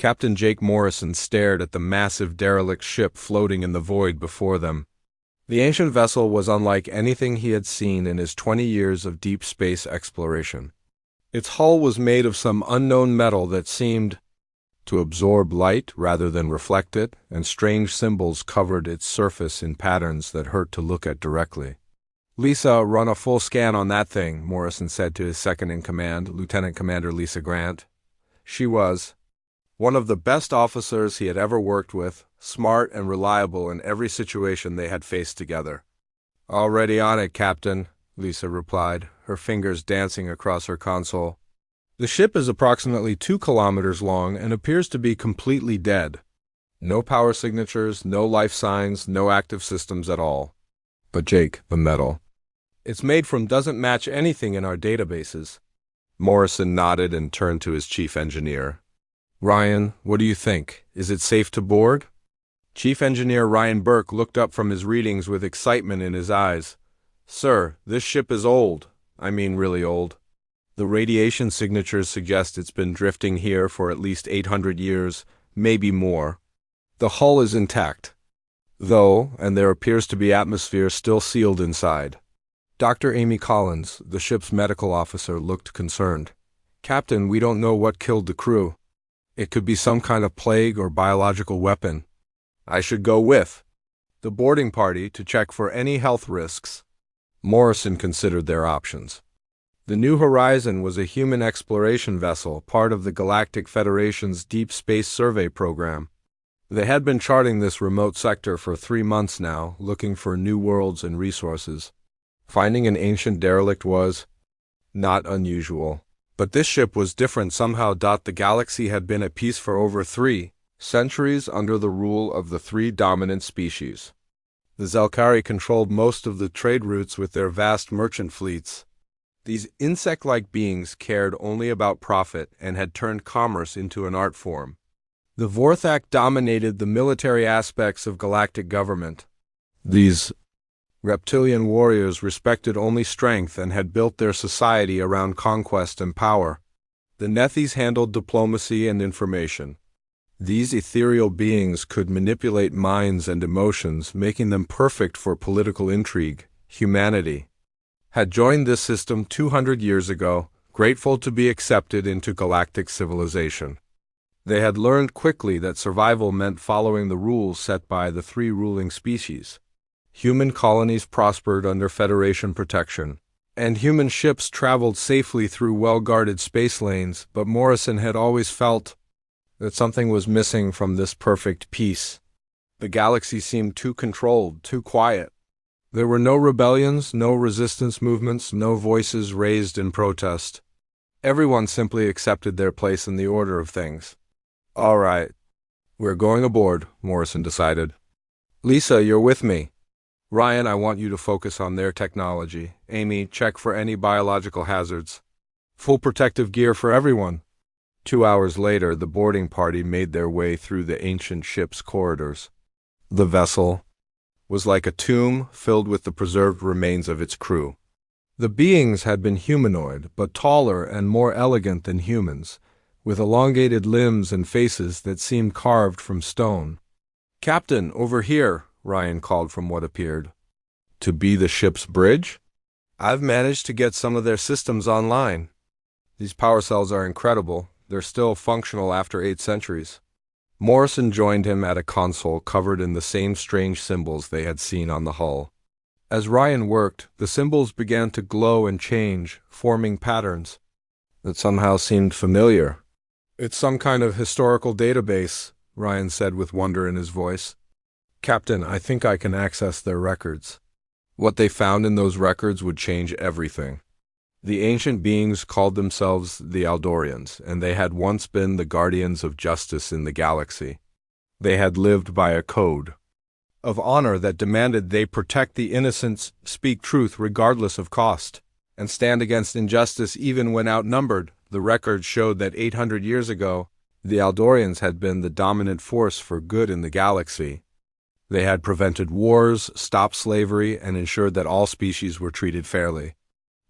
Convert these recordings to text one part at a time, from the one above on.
Captain Jake Morrison stared at the massive derelict ship floating in the void before them. The ancient vessel was unlike anything he had seen in his 20 years of deep space exploration. Its hull was made of some unknown metal that seemed to absorb light rather than reflect it, and strange symbols covered its surface in patterns that hurt to look at directly. "Lisa, run a full scan on that thing," Morrison said to his second-in-command, Lieutenant Commander Lisa Grant. She was one of the best officers he had ever worked with, smart and reliable in every situation they had faced together. "Already on it, Captain," Lisa replied, her fingers dancing across her console. "The ship is approximately 2 kilometers long and appears to be completely dead. No power signatures, no life signs, no active systems at all. But Jake, the metal it's made from doesn't match anything in our databases." Morrison nodded and turned to his chief engineer. "Ryan, what do you think? Is it safe to board?" Chief Engineer Ryan Burke looked up from his readings with excitement in his eyes. "Sir, this ship is old. I mean really old. The radiation signatures suggest it's been drifting here for at least 800 years, maybe more. The hull is intact, though, and there appears to be atmosphere still sealed inside." Dr. Amy Collins, the ship's medical officer, looked concerned. "Captain, we don't know what killed the crew. It could be some kind of plague or biological weapon. I should go with the boarding party to check for any health risks." Morrison considered their options. The New Horizon was a human exploration vessel, part of the Galactic Federation's Deep Space Survey program. They had been charting this remote sector for 3 months now, looking for new worlds and resources. Finding an ancient derelict was not unusual. But this ship was different somehow. The galaxy had been at peace for over 3 centuries under the rule of the 3 dominant species. The Zelkari controlled most of the trade routes with their vast merchant fleets. These insect-like beings cared only about profit and had turned commerce into an art form. The Vorthak dominated the military aspects of galactic government. These reptilian warriors respected only strength and had built their society around conquest and power. The Nethys handled diplomacy and information. These ethereal beings could manipulate minds and emotions, making them perfect for political intrigue. Humanity had joined this system 200 years ago, grateful to be accepted into galactic civilization. They had learned quickly that survival meant following the rules set by the 3 ruling species. Human colonies prospered under Federation protection, and human ships traveled safely through well-guarded space lanes, but Morrison had always felt that something was missing from this perfect peace. The galaxy seemed too controlled, too quiet. There were no rebellions, no resistance movements, no voices raised in protest. Everyone simply accepted their place in the order of things. "All right, we're going aboard," Morrison decided. "Lisa, you're with me. Ryan, I want you to focus on their technology. Amy, check for any biological hazards. Full protective gear for everyone." 2 hours later, the boarding party made their way through the ancient ship's corridors. The vessel was like a tomb filled with the preserved remains of its crew. The beings had been humanoid, but taller and more elegant than humans, with elongated limbs and faces that seemed carved from stone. "Captain, over here," Ryan called from what appeared to be the ship's bridge. "I've managed to get some of their systems online. These power cells are incredible. They're still functional after 8 centuries. Morrison joined him at a console covered in the same strange symbols they had seen on the hull. As Ryan worked, the symbols began to glow and change, forming patterns that somehow seemed familiar. "It's some kind of historical database," Ryan said with wonder in his voice. "Captain, I think I can access their records." What they found in those records would change everything. The ancient beings called themselves the Aldorians, and they had once been the guardians of justice in the galaxy. They had lived by a code of honor that demanded they protect the innocent, speak truth regardless of cost, and stand against injustice even when outnumbered. The records showed that 800 years ago, the Aldorians had been the dominant force for good in the galaxy. They had prevented wars, stopped slavery, and ensured that all species were treated fairly.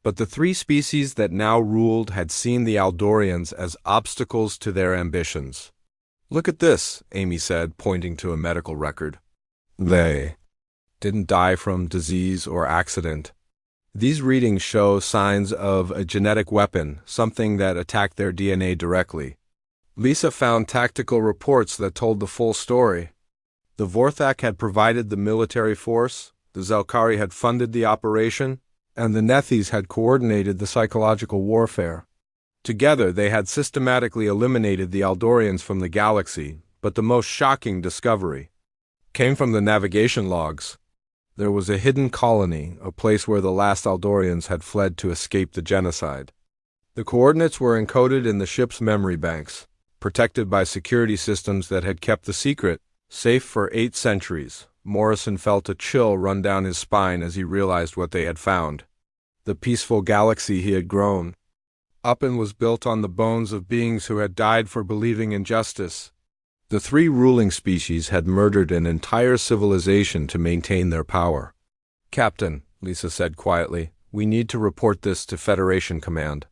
But the 3 species that now ruled had seen the Aldorians as obstacles to their ambitions. Look at this, Amy said, pointing to a medical record. They didn't die from disease or accident. These readings show signs of a genetic weapon, something that attacked their DNA directly. Lisa found tactical reports that told the full story. The Vorthak had provided the military force, the Zelkari had funded the operation, and the Nethys had coordinated the psychological warfare. Together, they had systematically eliminated the Eldorians from the galaxy, but the most shocking discovery came from the navigation logs. There was a hidden colony, a place where the last Eldorians had fled to escape the genocide. The coordinates were encoded in the ship's memory banks, protected by security systems that had kept the secret safe for 8 centuries. Morrison felt a chill run down his spine as he realized what they had found. The peaceful galaxy he had grown up in was built on the bones of beings who had died for believing in justice. The 3 ruling species had murdered an entire civilization to maintain their power. "Captain," Lisa said quietly, "we need to report this to Federation Command."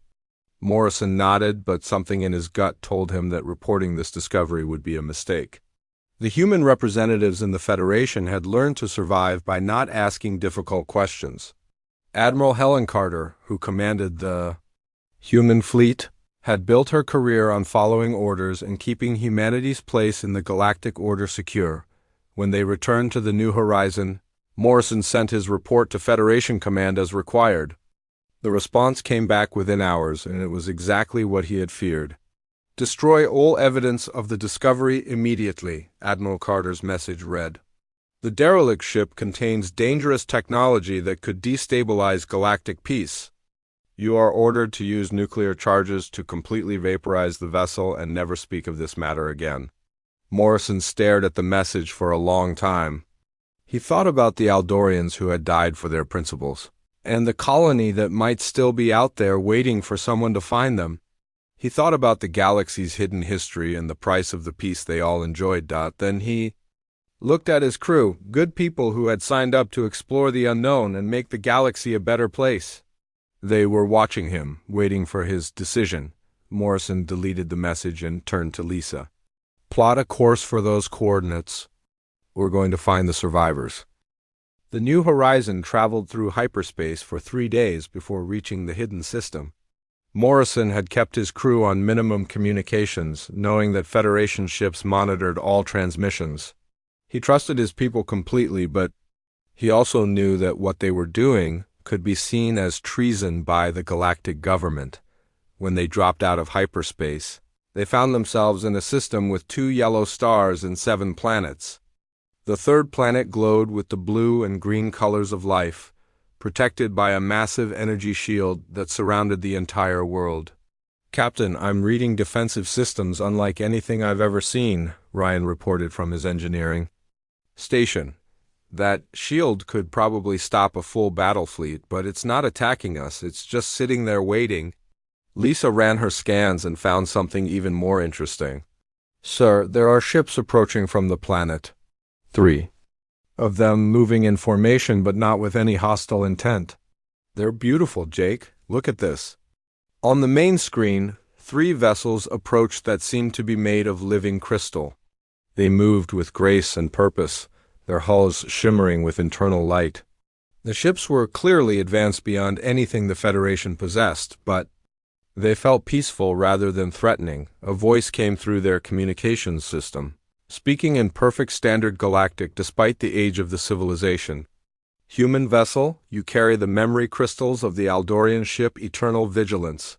Morrison nodded, but something in his gut told him that reporting this discovery would be a mistake. The human representatives in the Federation had learned to survive by not asking difficult questions. Admiral Helen Carter, who commanded the human fleet, had built her career on following orders and keeping humanity's place in the galactic order secure. When they returned to the New Horizon, Morrison sent his report to Federation Command as required. The response came back within hours, and it was exactly what he had feared. "Destroy all evidence of the discovery immediately," Admiral Carter's message read. "The derelict ship contains dangerous technology that could destabilize galactic peace. You are ordered to use nuclear charges to completely vaporize the vessel and never speak of this matter again." Morrison stared at the message for a long time. He thought about the Eldorians who had died for their principles, and the colony that might still be out there waiting for someone to find them. He thought about the galaxy's hidden history and the price of the peace they all enjoyed. Then he looked at his crew, good people who had signed up to explore the unknown and make the galaxy a better place. They were watching him, waiting for his decision. Morrison deleted the message and turned to Lisa. "Plot a course for those coordinates. We're going to find the survivors." The New Horizon traveled through hyperspace for 3 days before reaching the hidden system. Morrison had kept his crew on minimum communications, knowing that Federation ships monitored all transmissions. He trusted his people completely, but he also knew that what they were doing could be seen as treason by the galactic government. When they dropped out of hyperspace, they found themselves in a system with 2 yellow stars and 7 planets. The 3rd planet glowed with the blue and green colors of life, protected by a massive energy shield that surrounded the entire world. "Captain, I'm reading defensive systems unlike anything I've ever seen," Ryan reported from his engineering station. "That shield could probably stop a full battle fleet, but it's not attacking us, it's just sitting there waiting." Lisa ran her scans and found something even more interesting. "Sir, there are ships approaching from the planet. 3 of them moving in formation but not with any hostile intent. They're beautiful, Jake. Look at this." On the main screen, 3 vessels approached that seemed to be made of living crystal. They moved with grace and purpose, their hulls shimmering with internal light. The ships were clearly advanced beyond anything the Federation possessed, but they felt peaceful rather than threatening. A voice came through their communications system, speaking in perfect standard galactic despite the age of the civilization. "Human vessel, you carry the memory crystals of the Eldorian ship Eternal Vigilance.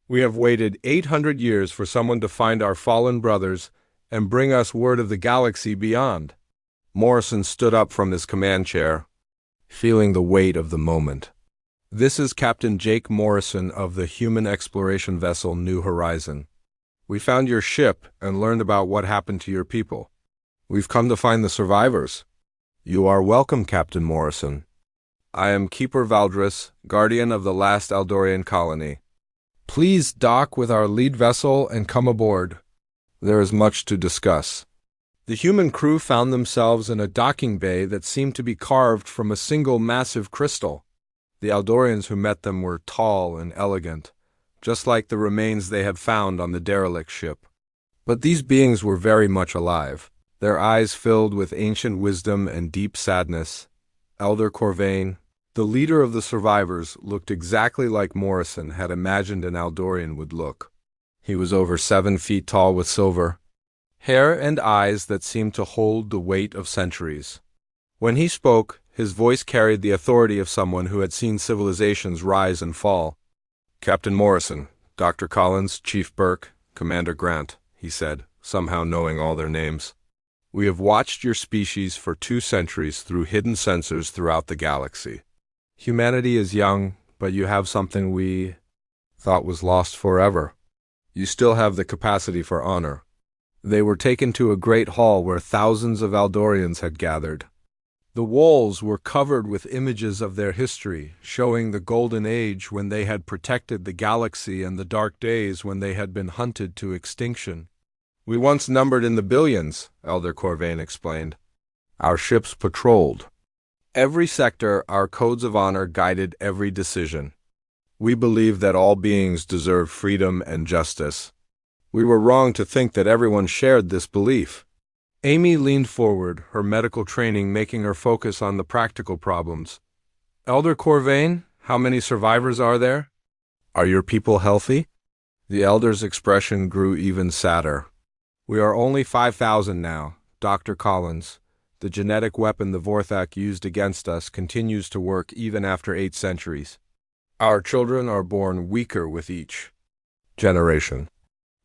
We have waited 800 years for someone to find our fallen brothers and bring us word of the galaxy beyond." Morrison stood up from his command chair, feeling the weight of the moment. "This is Captain Jake Morrison of the human exploration vessel New Horizon. We found your ship and learned about what happened to your people. We've come to find the survivors." "You are welcome, Captain Morrison. I am Keeper Valdris, guardian of the last Eldorian colony. Please dock with our lead vessel and come aboard. There is much to discuss." The human crew found themselves in a docking bay that seemed to be carved from a single massive crystal. The Eldorians who met them were tall and elegant, just like the remains they had found on the derelict ship. But these beings were very much alive, their eyes filled with ancient wisdom and deep sadness. Elder Corvain, the leader of the survivors, looked exactly like Morrison had imagined an Aldorian would look. He was over 7 feet tall with silver hair and eyes that seemed to hold the weight of centuries. When he spoke, his voice carried the authority of someone who had seen civilizations rise and fall. "Captain Morrison, Dr. Collins, Chief Burke, Commander Grant," he said, somehow knowing all their names. "We have watched your species for 2 centuries through hidden sensors throughout the galaxy. Humanity is young, but you have something we thought was lost forever. You still have the capacity for honor." They were taken to a great hall where thousands of Aldorians had gathered. The walls were covered with images of their history, showing the golden age when they had protected the galaxy and the dark days when they had been hunted to extinction. "We once numbered in the billions," Elder Corvain explained. "Our ships patrolled every sector. Our codes of honor guided every decision. We believed that all beings deserve freedom and justice. We were wrong to think that everyone shared this belief." Amy leaned forward, her medical training making her focus on the practical problems. "Elder Corvain, how many survivors are there? Are your people healthy?" The elder's expression grew even sadder. "We are only 5,000 now, Dr. Collins. The genetic weapon the Vorthak used against us continues to work even after 8 centuries. Our children are born weaker with each generation.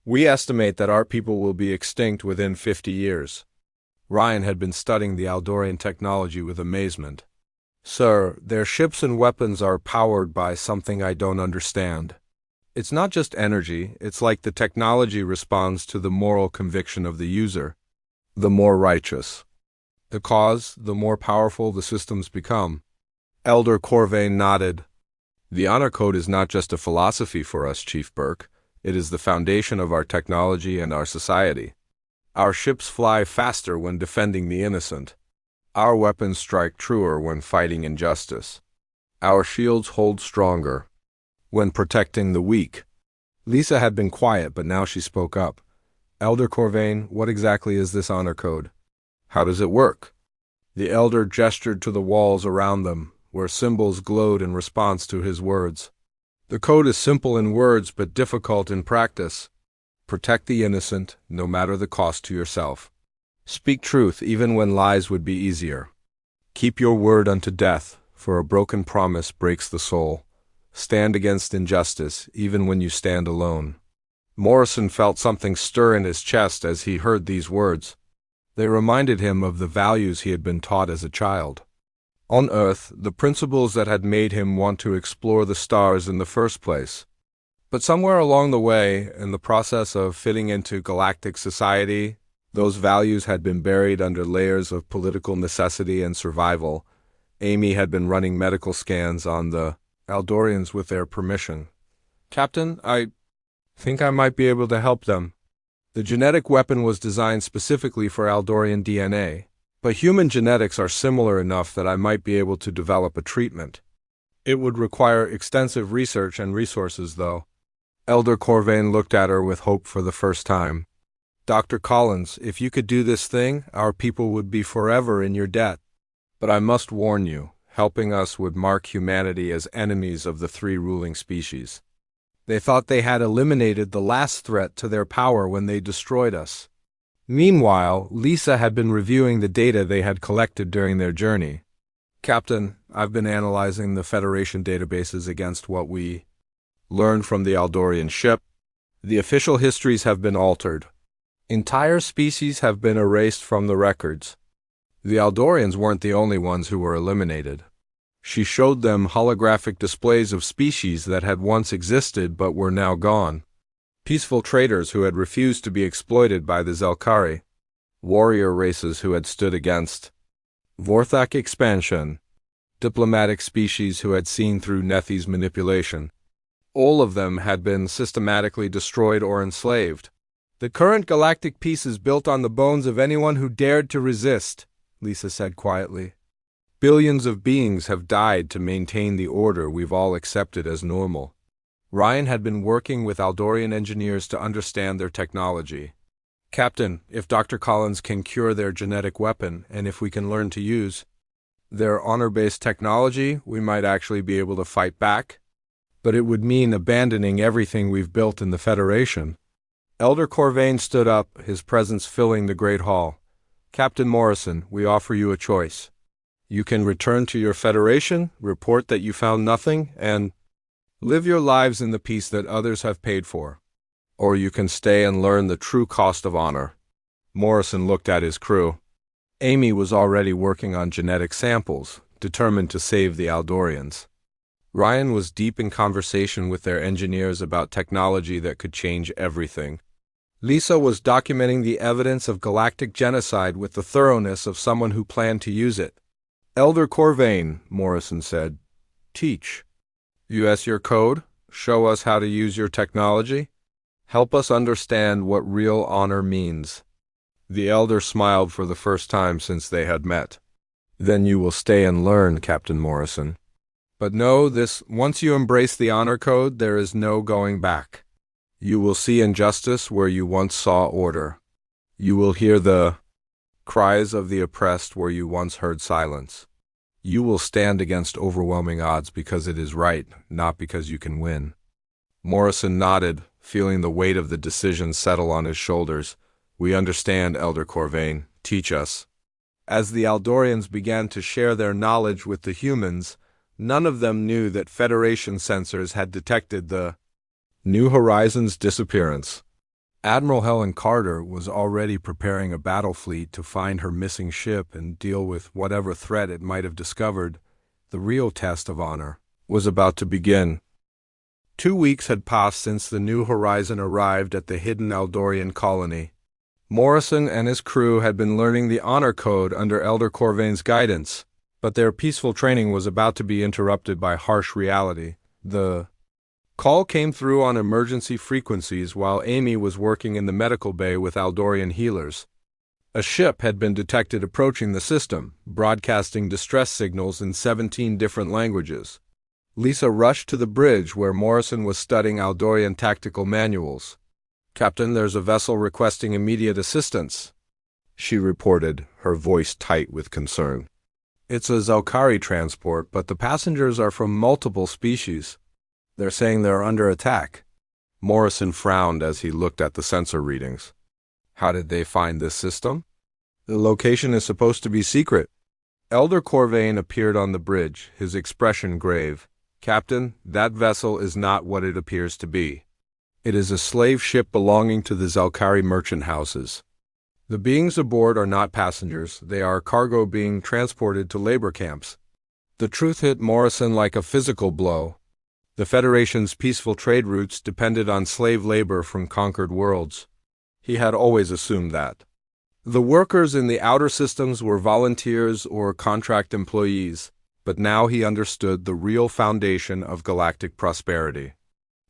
We estimate that our people will be extinct within 50 years. Ryan had been studying the Aldorian technology with amazement. "Sir, their ships and weapons are powered by something I don't understand. It's not just energy, it's like the technology responds to the moral conviction of the user. The more righteous the cause, the more powerful the systems become." Elder Corvain nodded. "The honor code is not just a philosophy for us, Chief Burke. It is the foundation of our technology and our society. Our ships fly faster when defending the innocent. Our weapons strike truer when fighting injustice. Our shields hold stronger when protecting the weak." Lisa had been quiet, but now she spoke up. "Elder Corvain, what exactly is this honor code? How does it work?" The elder gestured to the walls around them, where symbols glowed in response to his words. "The code is simple in words but difficult in practice. Protect the innocent, no matter the cost to yourself. Speak truth even when lies would be easier. Keep your word unto death, for a broken promise breaks the soul. Stand against injustice, even when you stand alone." Morrison felt something stir in his chest as he heard these words. They reminded him of the values he had been taught as a child. On Earth, the principles that had made him want to explore the stars in the first place. But somewhere along the way, in the process of fitting into galactic society, those values had been buried under layers of political necessity and survival. Amy had been running medical scans on the Aldorians with their permission. "Captain, I think I might be able to help them. The genetic weapon was designed specifically for Aldorian DNA. But human genetics are similar enough that I might be able to develop a treatment. It would require extensive research and resources, though." Elder Corvain looked at her with hope for the first time. "Dr. Collins, if you could do this thing, our people would be forever in your debt. But I must warn you, helping us would mark humanity as enemies of the 3 ruling species. They thought they had eliminated the last threat to their power when they destroyed us." Meanwhile, Lisa had been reviewing the data they had collected during their journey. "Captain, I've been analyzing the Federation databases against what we learned from the Aldorian ship. The official histories have been altered. Entire species have been erased from the records. The Aldorians weren't the only ones who were eliminated." She showed them holographic displays of species that had once existed but were now gone. Peaceful traders who had refused to be exploited by the Zelkari. Warrior races who had stood against Vorthak expansion. Diplomatic species who had seen through Nethi's manipulation. All of them had been systematically destroyed or enslaved. "The current galactic peace is built on the bones of anyone who dared to resist," Lisa said quietly. "Billions of beings have died to maintain the order we've all accepted as normal." Ryan had been working with Aldorian engineers to understand their technology. Captain, if Dr. Collins can cure their genetic weapon, and if we can learn to use their honor-based technology, we might actually be able to fight back. But it would mean abandoning everything we've built in the Federation. Elder Corvain stood up, his presence filling the great hall. Captain Morrison, we offer you a choice. You can return to your Federation, report that you found nothing, and live your lives in the peace that others have paid for. Or you can stay and learn the true cost of honor. Morrison looked at his crew. Amy was already working on genetic samples, determined to save the Aldorians. Ryan was deep in conversation with their engineers about technology that could change everything. Lisa was documenting the evidence of galactic genocide with the thoroughness of someone who planned to use it. Elder Corvain, Morrison said, teach. US your code, show us how to use your technology. Help us understand what real honor means. The elder smiled for the first time since they had met. Then you will stay and learn, Captain Morrison. But know this, once you embrace the honor code, there is no going back. You will see injustice where you once saw order. You will hear the cries of the oppressed where you once heard silence. You will stand against overwhelming odds because it is right, not because you can win. Morrison nodded, feeling the weight of the decision settle on his shoulders. We understand, Elder Corvain. Teach us. As the Aldorians began to share their knowledge with the humans, none of them knew that Federation sensors had detected the New Horizons' disappearance. Admiral Helen Carter was already preparing a battle fleet to find her missing ship and deal with whatever threat it might have discovered. The real test of honor was about to begin. 2 weeks had passed since the New Horizon arrived at the hidden Aldorian colony. Morrison and his crew had been learning the honor code under Elder Corvain's guidance, but their peaceful training was about to be interrupted by harsh reality. The call came through on emergency frequencies while Amy was working in the medical bay with Aldorian healers. A ship had been detected approaching the system, broadcasting distress signals in 17 different languages. Lisa rushed to the bridge where Morrison was studying Aldorian tactical manuals. Captain, there's a vessel requesting immediate assistance, she reported, her voice tight with concern. It's a Zelkari transport, but the passengers are from multiple species. They're saying they're under attack. Morrison frowned as he looked at the sensor readings. How did they find this system? The location is supposed to be secret. Elder Corvain appeared on the bridge, his expression grave. Captain, that vessel is not what it appears to be. It is a slave ship belonging to the Zelkari merchant houses. The beings aboard are not passengers, they are cargo being transported to labor camps. The truth hit Morrison like a physical blow. The Federation's peaceful trade routes depended on slave labor from conquered worlds. He had always assumed that. The workers in the outer systems were volunteers or contract employees, but now he understood the real foundation of galactic prosperity.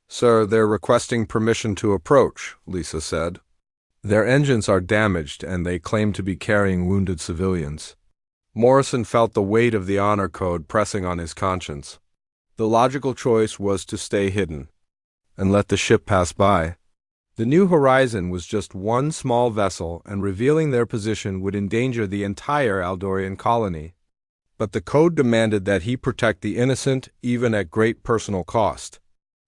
Sir, they're requesting permission to approach, Lisa said. Their engines are damaged and they claim to be carrying wounded civilians. Morrison felt the weight of the honor code pressing on his conscience. The logical choice was to stay hidden and let the ship pass by. The New Horizon was just one small vessel, and revealing their position would endanger the entire Aldorian colony. But the code demanded that he protect the innocent, even at great personal cost.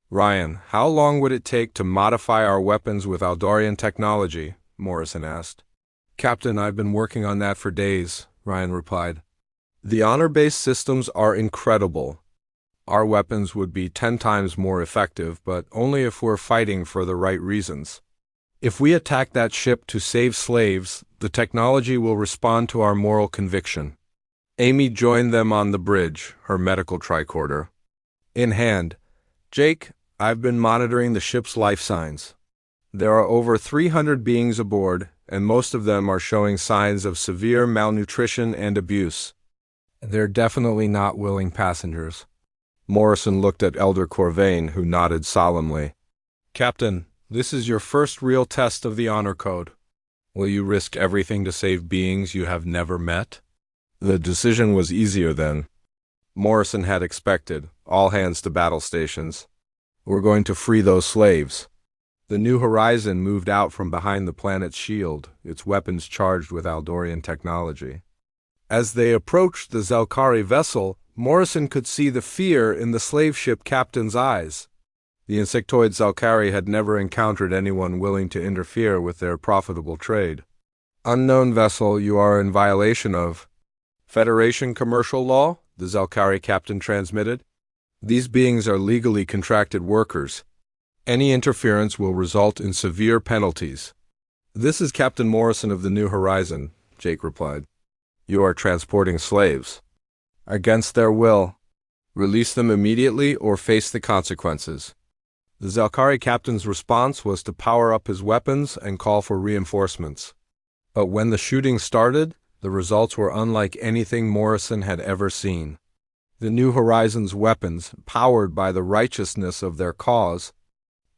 Ryan, how long would it take to modify our weapons with Aldorian technology? Morrison asked. Captain, I've been working on that for days, Ryan replied. The honor-based systems are incredible. Our weapons would be 10 times more effective, but only if we're fighting for the right reasons. If we attack that ship to save slaves, the technology will respond to our moral conviction. Amy joined them on the bridge, her medical tricorder in hand. Jake, I've been monitoring the ship's life signs. There are over 300 beings aboard, and most of them are showing signs of severe malnutrition and abuse. They're definitely not willing passengers. Morrison looked at Elder Corvain, who nodded solemnly. Captain, this is your first real test of the honor code. Will you risk everything to save beings you have never met? The decision was easier then. Morrison had expected, all hands to battle stations. We're going to free those slaves. The New Horizon moved out from behind the planet's shield, its weapons charged with Aldorian technology. As they approached the Zelkari vessel, Morrison could see the fear in the slave ship captain's eyes. The insectoid Zelkari had never encountered anyone willing to interfere with their profitable trade. "Unknown vessel, you are in violation of Federation commercial law," the Zelkari captain transmitted. "These beings are legally contracted workers. Any interference will result in severe penalties." "This is Captain Morrison of the New Horizon," Jake replied. "You are transporting slaves. Against their will. Release them immediately or face the consequences." The Zelkari captain's response was to power up his weapons and call for reinforcements. But when the shooting started, the results were unlike anything Morrison had ever seen. The New Horizon's weapons, powered by the righteousness of their cause,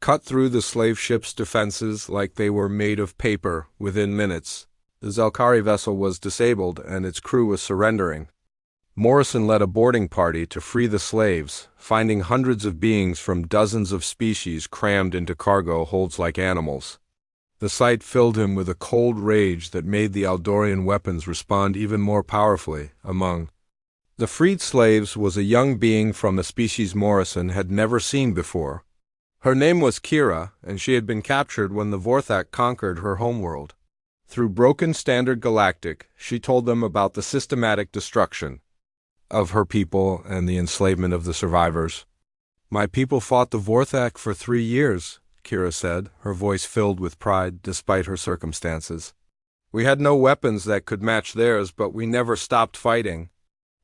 cut through the slave ship's defenses like they were made of paper within minutes. The Zelkari vessel was disabled and its crew was surrendering. Morrison led a boarding party to free the slaves, finding hundreds of beings from dozens of species crammed into cargo holds like animals. The sight filled him with a cold rage that made the Aldorian weapons respond even more powerfully. Among the freed slaves was a young being from a species Morrison had never seen before. Her name was Kira, and she had been captured when the Vorthak conquered her homeworld. Through broken Standard Galactic, she told them about the systematic destruction of her people and the enslavement of the survivors. "My people fought the Vorthak for 3 years," Kira said, her voice filled with pride despite her circumstances. "We had no weapons that could match theirs, but we never stopped fighting.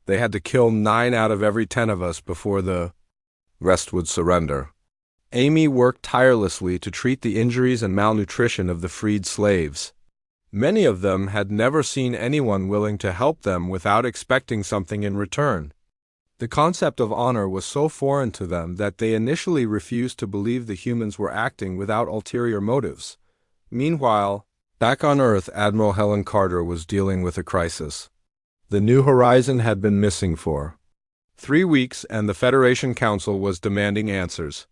They had to kill 9 out of every 10 of us before the rest would surrender." Amy worked tirelessly to treat the injuries and malnutrition of the freed slaves. Many of them had never seen anyone willing to help them without expecting something in return. The concept of honor was so foreign to them that they initially refused to believe the humans were acting without ulterior motives. Meanwhile, back on Earth, Admiral Helen Carter was dealing with a crisis. The New Horizon had been missing for 3 weeks, and the Federation Council was demanding answers.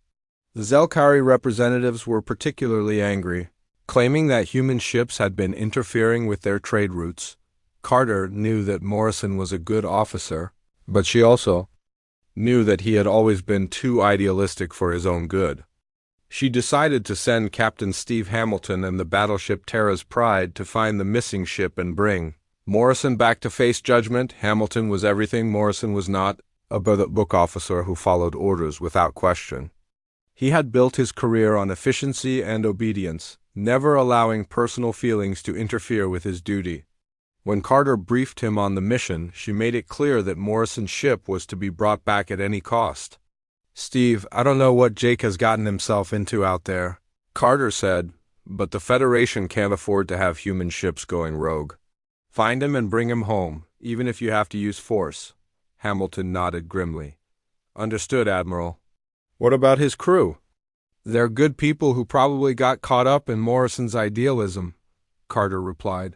The Zelkari representatives were particularly angry, claiming that human ships had been interfering with their trade routes. Carter knew that Morrison was a good officer, but she also knew that he had always been too idealistic for his own good. She decided to send Captain Steve Hamilton and the battleship Terra's Pride to find the missing ship and bring Morrison back to face judgment. Hamilton was everything Morrison was not, a book officer who followed orders without question. He had built his career on efficiency and obedience, never allowing personal feelings to interfere with his duty. When Carter briefed him on the mission, she made it clear that Morrison's ship was to be brought back at any cost. "Steve, I don't know what Jake has gotten himself into out there," Carter said, "but the Federation can't afford to have human ships going rogue. Find him and bring him home, even if you have to use force." Hamilton nodded grimly. "Understood, Admiral." "What about his crew?" "They're good people who probably got caught up in Morrison's idealism," Carter replied.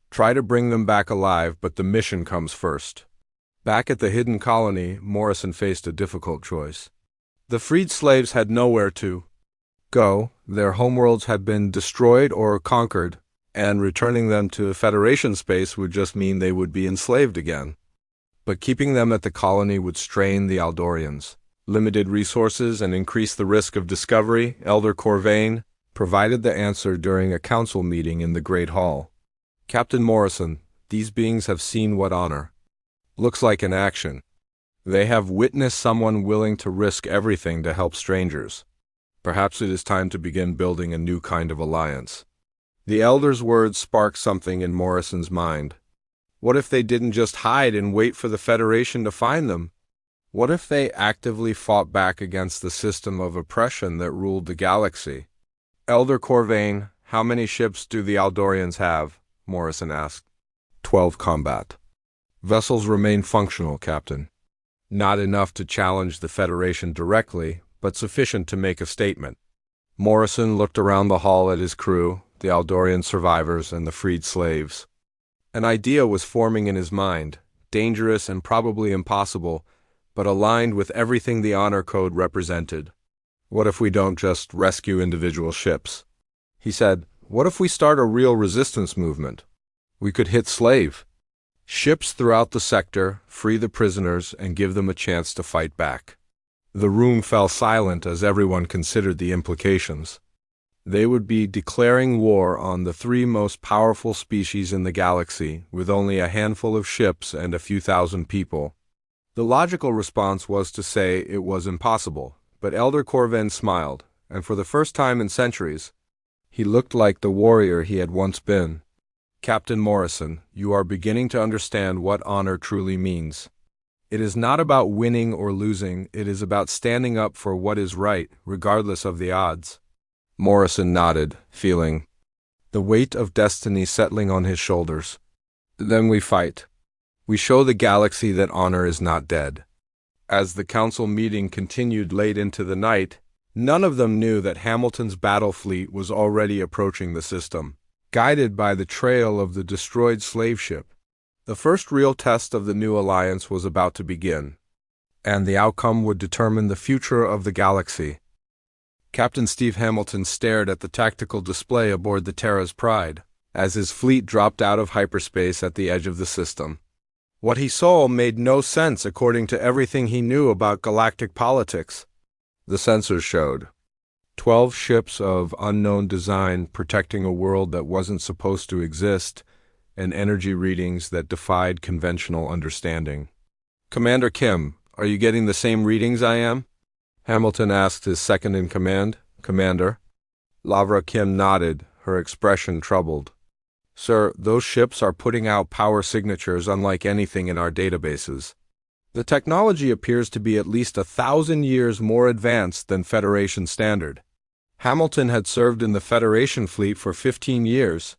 "Try to bring them back alive, but the mission comes first." Back at the hidden colony, Morrison faced a difficult choice. The freed slaves had nowhere to go. Their homeworlds had been destroyed or conquered, and returning them to Federation space would just mean they would be enslaved again. But keeping them at the colony would strain the Aldorians. Limited resources and increase the risk of discovery. Elder Corvain provided the answer during a council meeting in the Great Hall. "Captain Morrison, these beings have seen what honor looks like in action. They have witnessed someone willing to risk everything to help strangers. Perhaps it is time to begin building a new kind of alliance." The elder's words sparked something in Morrison's mind. What if they didn't just hide and wait for the Federation to find them? What if they actively fought back against the system of oppression that ruled the galaxy? "Elder Corvain, how many ships do the Aldorians have?" Morrison asked. 12 combat vessels remain functional, Captain. Not enough to challenge the Federation directly, but sufficient to make a statement. Morrison looked around the hall at his crew, the Aldorian survivors, and the freed slaves. An idea was forming in his mind, dangerous and probably impossible, but aligned with everything the honor code represented. What if we don't just rescue individual ships? He said, what if we start a real resistance movement? We could hit slave ships throughout the sector, free the prisoners, and give them a chance to fight back. The room fell silent as everyone considered the implications. They would be declaring war on the three most powerful species in the galaxy, with only a handful of ships and a few thousand people. The logical response was to say it was impossible, but Elder Corvain smiled, and for the first time in centuries, he looked like the warrior he had once been. Captain Morrison, you are beginning to understand what honor truly means. It is not about winning or losing, it is about standing up for what is right, regardless of the odds. Morrison nodded, feeling the weight of destiny settling on his shoulders. Then we fight. We show the galaxy that honor is not dead. As the council meeting continued late into the night, none of them knew that Hamilton's battle fleet was already approaching the system, guided by the trail of the destroyed slave ship. The first real test of the new alliance was about to begin, and the outcome would determine the future of the galaxy. Captain Steve Hamilton stared at the tactical display aboard the Terra's Pride, as his fleet dropped out of hyperspace at the edge of the system. What he saw made no sense according to everything he knew about galactic politics. The sensors showed 12 ships of unknown design protecting a world that wasn't supposed to exist, and energy readings that defied conventional understanding. Commander Kim, are you getting the same readings I am? Hamilton asked his second-in-command, Commander. Lavra Kim nodded, her expression troubled. Sir, those ships are putting out power signatures unlike anything in our databases. The technology appears to be at least 1,000 years more advanced than Federation standard. Hamilton had served in the Federation fleet for 15 years,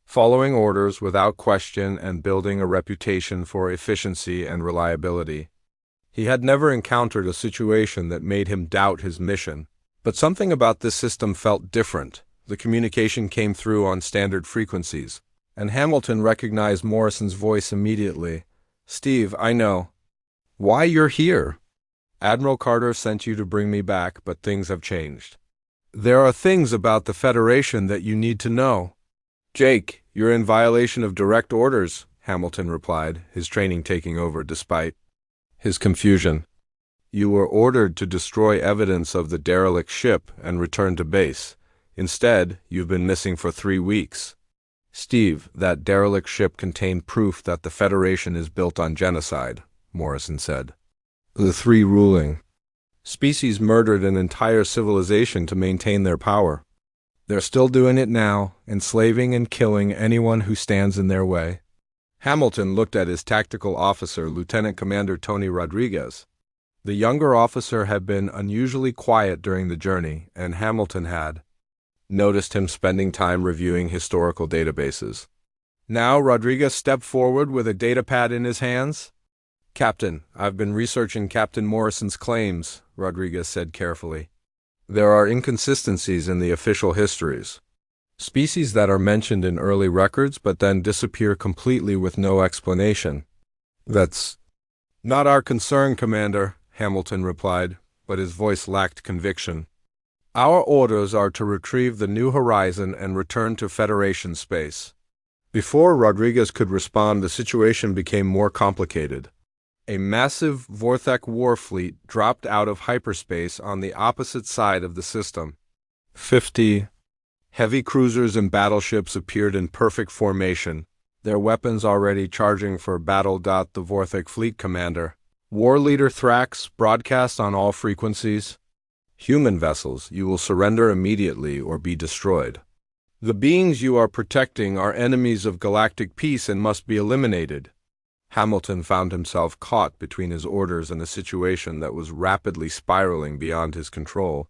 following orders without question and building a reputation for efficiency and reliability. He had never encountered a situation that made him doubt his mission, but something about this system felt different. The communication came through on standard frequencies, and Hamilton recognized Morrison's voice immediately. Steve, I know. Why you're here? Admiral Carter sent you to bring me back, but things have changed. There are things about the Federation that you need to know. Jake, you're in violation of direct orders, Hamilton replied, his training taking over despite his confusion. You were ordered to destroy evidence of the derelict ship and return to base. Instead, you've been missing for 3 weeks. Steve, that derelict ship contained proof that the Federation is built on genocide, Morrison said. The three ruling species murdered an entire civilization to maintain their power. They're still doing it now, enslaving and killing anyone who stands in their way. Hamilton looked at his tactical officer, Lieutenant Commander Tony Rodriguez. The younger officer had been unusually quiet during the journey, and Hamilton had noticed him spending time reviewing historical databases. Now Rodriguez stepped forward with a datapad in his hands. Captain, I've been researching Captain Morrison's claims, Rodriguez said carefully. There are inconsistencies in the official histories. Species that are mentioned in early records but then disappear completely with no explanation. That's not our concern, Commander, Hamilton replied, but his voice lacked conviction. Our orders are to retrieve the New Horizon and return to Federation space. Before Rodriguez could respond, the situation became more complicated. A massive Vorthek war fleet dropped out of hyperspace on the opposite side of the system. 50 heavy cruisers and battleships appeared in perfect formation, their weapons already charging for battle. The Vorthek fleet commander, War Leader Thrax, broadcast on all frequencies. Human vessels, you will surrender immediately or be destroyed. The beings you are protecting are enemies of galactic peace and must be eliminated. Hamilton found himself caught between his orders and a situation that was rapidly spiraling beyond his control.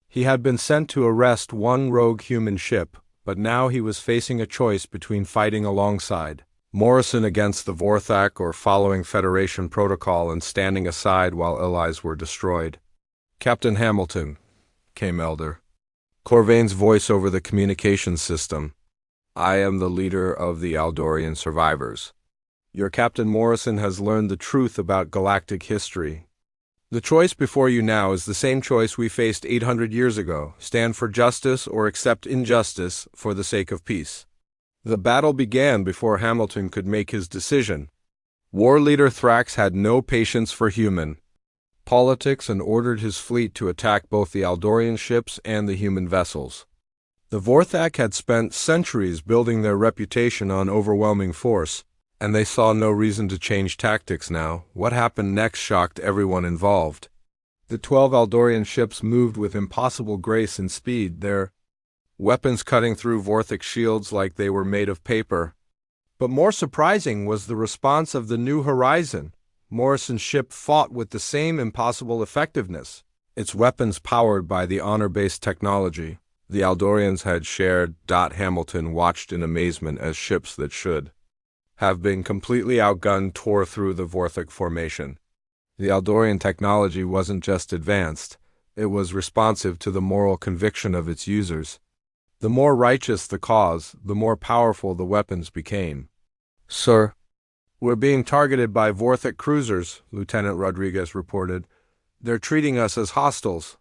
He had been sent to arrest one rogue human ship, but now he was facing a choice between fighting alongside Morrison against the Vorthak or following Federation protocol and standing aside while allies were destroyed. Captain Hamilton, came Elder Corvain's voice over the communications system. I am the leader of the Aldorian survivors. Your Captain Morrison has learned the truth about galactic history. The choice before you now is the same choice we faced 800 years ago: stand for justice or accept injustice for the sake of peace. The battle began before Hamilton could make his decision. War leader Thrax had no patience for human politics and ordered his fleet to attack both the Eldorian ships and the human vessels. The Vorthak had spent centuries building their reputation on overwhelming force, and they saw no reason to change tactics now. What happened next shocked everyone involved. The 12 Eldorian ships moved with impossible grace and speed, their weapons cutting through Vorthak shields like they were made of paper. But more surprising was the response of the New Horizon. Morrison's ship fought with the same impossible effectiveness, its weapons powered by the honor-based technology the Eldorians had shared. Hamilton watched in amazement as ships that should have been completely outgunned tore through the Vorthak formation. The Eldorian technology wasn't just advanced, it was responsive to the moral conviction of its users. The more righteous the cause, the more powerful the weapons became. "Sir, we're being targeted by Vorthak cruisers," Lieutenant Rodriguez reported. "They're treating us as hostiles."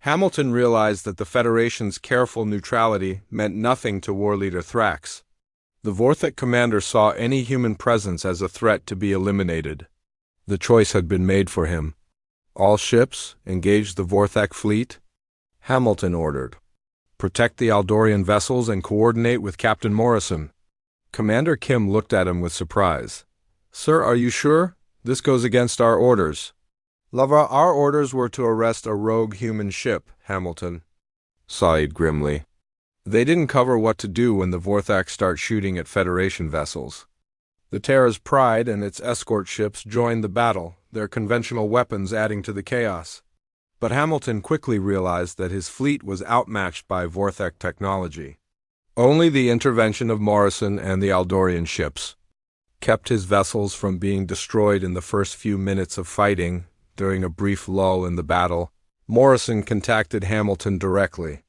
Hamilton realized that the Federation's careful neutrality meant nothing to war leader Thrax. The Vorthak commander saw any human presence as a threat to be eliminated. The choice had been made for him. "All ships, engage the Vorthak fleet," Hamilton ordered. "Protect the Eldorian vessels and coordinate with Captain Morrison." Commander Kim looked at him with surprise. "Sir, are you sure? This goes against our orders." "Lover, our orders were to arrest a rogue human ship," Hamilton sighed grimly. "They didn't cover what to do when the Vorthak start shooting at Federation vessels." The Terra's Pride and its escort ships joined the battle, their conventional weapons adding to the chaos. But Hamilton quickly realized that his fleet was outmatched by Vorthak technology. Only the intervention of Morrison and the Eldorian ships kept his vessels from being destroyed in the first few minutes of fighting. During a brief lull in the battle, Morrison contacted Hamilton directly.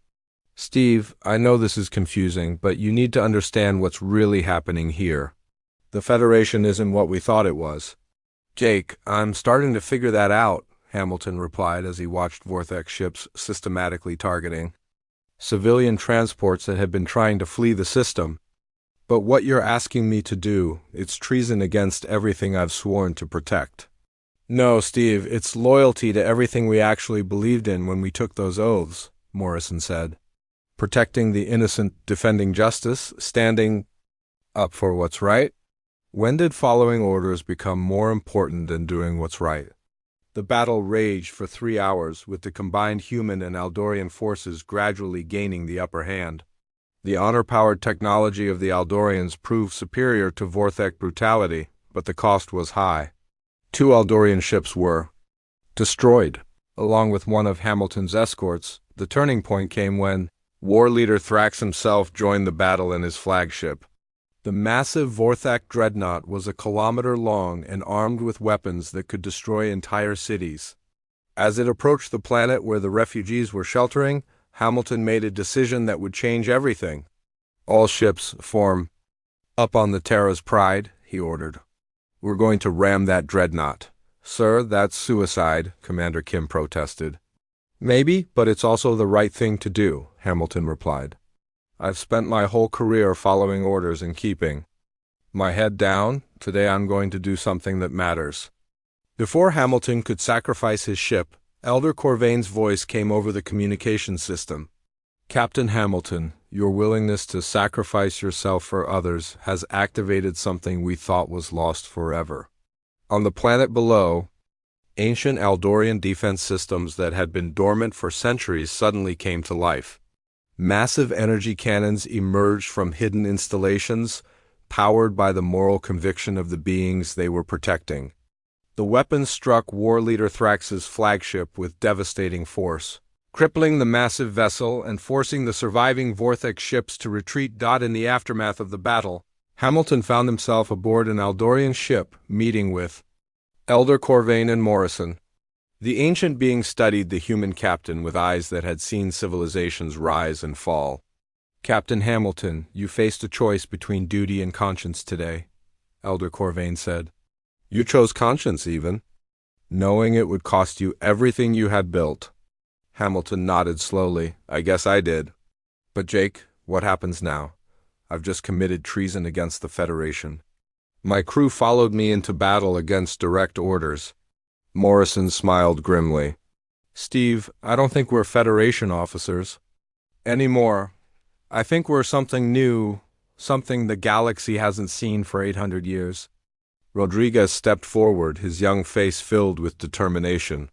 "Steve, I know this is confusing, but you need to understand what's really happening here. The Federation isn't what we thought it was." "Jake, I'm starting to figure that out," Hamilton replied as he watched Vorthak ships systematically targeting civilian transports that had been trying to flee the system. "But what you're asking me to do, it's treason against everything I've sworn to protect." "No, Steve, it's loyalty to everything we actually believed in when we took those oaths," Morrison said. "Protecting the innocent, defending justice, standing up for what's right." When did following orders become more important than doing what's right? The battle raged for 3 hours, with the combined human and Eldorian forces gradually gaining the upper hand. The honor-powered technology of the Eldorians proved superior to Vorthak brutality, but the cost was high. 2 Eldorian ships were destroyed, along with one of Hamilton's escorts. The turning point came when war leader Thrax himself joined the battle in his flagship. The massive Vorthak dreadnought was a kilometer long and armed with weapons that could destroy entire cities. As it approached the planet where the refugees were sheltering, Hamilton made a decision that would change everything. "All ships form up on the Terra's Pride," he ordered. "We're going to ram that dreadnought." "Sir, that's suicide," Commander Kim protested. "Maybe, but it's also the right thing to do," Hamilton replied. "I've spent my whole career following orders and keeping my head down. Today I'm going to do something that matters." Before Hamilton could sacrifice his ship, Elder Corvain's voice came over the communication system. "Captain Hamilton, your willingness to sacrifice yourself for others has activated something we thought was lost forever. On the planet below, ancient Eldorian defense systems that had been dormant for centuries suddenly came to life. Massive energy cannons emerged from hidden installations, powered by the moral conviction of the beings they were protecting. The weapons struck war leader Thrax's flagship with devastating force, crippling the massive vessel and forcing the surviving Vorthak ships to retreat. In the aftermath of the battle, Hamilton found himself aboard an Eldorian ship, meeting with Elder Corvain and Morrison. The ancient being studied the human captain with eyes that had seen civilizations rise and fall. "Captain Hamilton, you faced a choice between duty and conscience today," Elder Corvain said. "You chose conscience, even." knowing it would cost you everything you had built. Hamilton nodded slowly. I guess I did. But Jake, what happens now? I've just committed treason against the Federation. My crew followed me into battle against direct orders. Morrison smiled grimly. Steve, I don't think we're Federation officers anymore. I think we're something new, something the galaxy hasn't seen for 800 years. Rodriguez stepped forward, his young face filled with determination.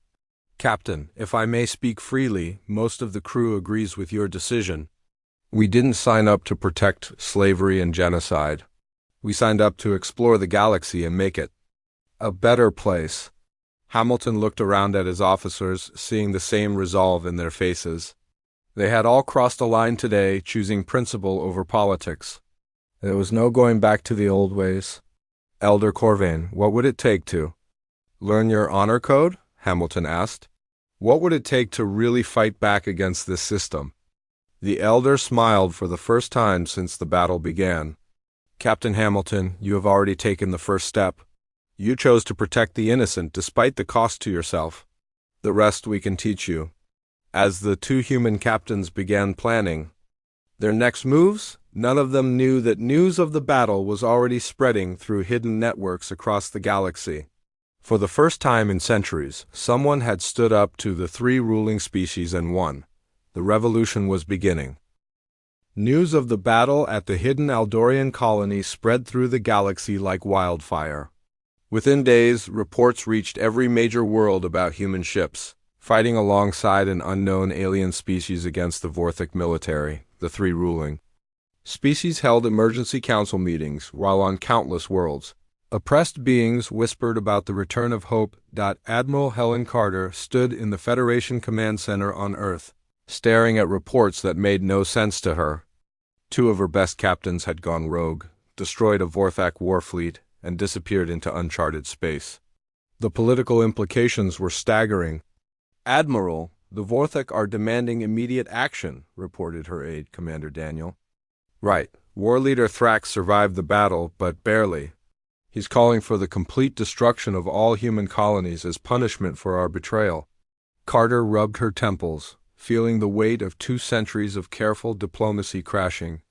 Captain, if I may speak freely, most of the crew agrees with your decision. We didn't sign up to protect slavery and genocide. We signed up to explore the galaxy and make it a better place. Hamilton looked around at his officers, seeing the same resolve in their faces. They had all crossed a line today, choosing principle over politics. There was no going back to the old ways. Elder Corvain, what would it take to learn your honor code? Hamilton asked. What would it take to really fight back against this system? The elder smiled for the first time since the battle began. Captain Hamilton, you have already taken the first step. You chose to protect the innocent despite the cost to yourself. The rest we can teach you. As the two human captains began planning their next moves, none of them knew that news of the battle was already spreading through hidden networks across the galaxy. For the first time in centuries, someone had stood up to the three ruling species and won. The revolution was beginning. News of the battle at the hidden Aldorian colony spread through the galaxy like wildfire. Within days, reports reached every major world about human ships, fighting alongside an unknown alien species against the Vorthic military, the three ruling species held emergency council meetings while on countless worlds. Oppressed beings whispered about the return of hope. Admiral Helen Carter stood in the Federation Command Center on Earth, staring at reports that made no sense to her. Two of her best captains had gone rogue, destroyed a Vorthak war fleet, and disappeared into uncharted space. The political implications were staggering. Admiral, the Vorthak are demanding immediate action, reported her aide, Commander Daniel. Right. War leader Thrax survived the battle, but barely. He's calling for the complete destruction of all human colonies as punishment for our betrayal. Carter rubbed her temples, feeling the weight of 2 centuries of careful diplomacy crashing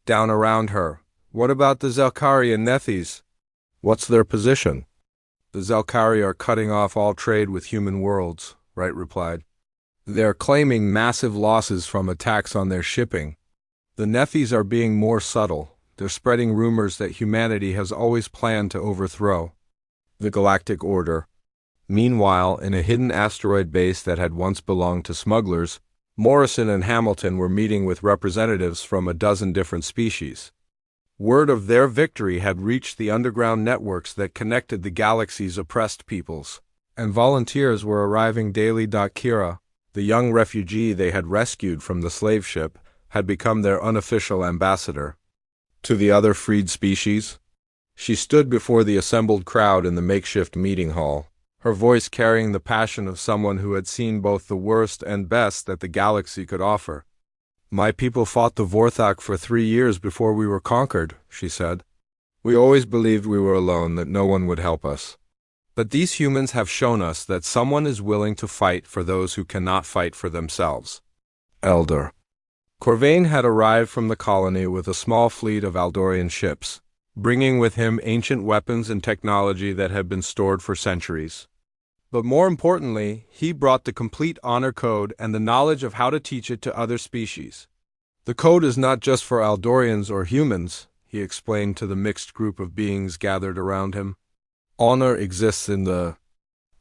down around her. What about the Zelkari and Nethys? What's their position? The Zelkari are cutting off all trade with human worlds, Wright replied. They're claiming massive losses from attacks on their shipping. The Nethys are being more subtle. They're spreading rumors that humanity has always planned to overthrow the Galactic Order. Meanwhile, in a hidden asteroid base that had once belonged to smugglers, Morrison and Hamilton were meeting with representatives from a dozen different species. Word of their victory had reached the underground networks that connected the galaxy's oppressed peoples, and volunteers were arriving daily. Kira, the young refugee they had rescued from the slave ship, had become their unofficial ambassador to the other freed species. She stood before the assembled crowd in the makeshift meeting hall, her voice carrying the passion of someone who had seen both the worst and best that the galaxy could offer. My people fought the Vorthak for 3 years before we were conquered, she said. We always believed we were alone, that no one would help us. But these humans have shown us that someone is willing to fight for those who cannot fight for themselves. Elder Corvain had arrived from the colony with a small fleet of Aldorian ships, bringing with him ancient weapons and technology that had been stored for centuries. But more importantly, he brought the complete honor code and the knowledge of how to teach it to other species. The code is not just for Aldorians or humans, he explained to the mixed group of beings gathered around him. Honor exists in the